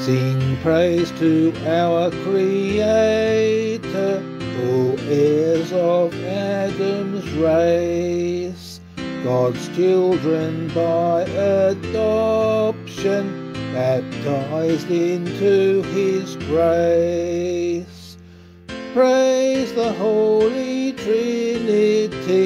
Sing praise to our Creator, all heirs of Adam's race, God's children by adoption, baptized into His grace. Praise the Holy Trinity,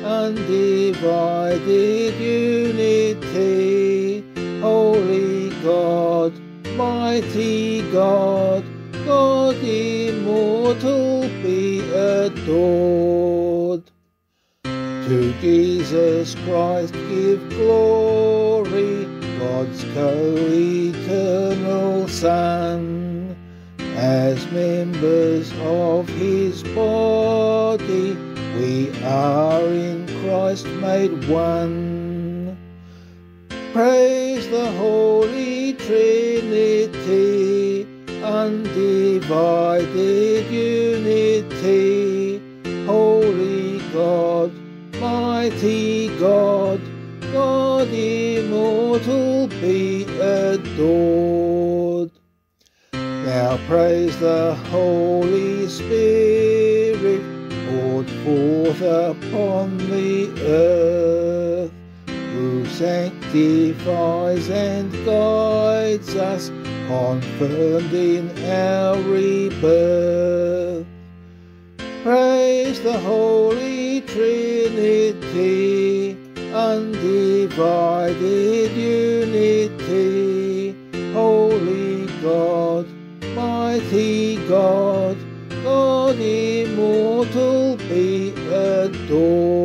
undivided unity, Holy God, mighty God, God immortal be adored. To Jesus Christ give glory, God's co-eternal Son. As members of His body, we are in Christ made one. Praise the Holy Trinity, undivided unity, Holy God, mighty God, God immortal be adored. Now praise the Holy Spirit, poured forth upon the earth, who sanctifies and guides us, confirmed in our rebirth. Praise the Holy Trinity, undivided unity, Holy God, mighty God, God immortal be adored.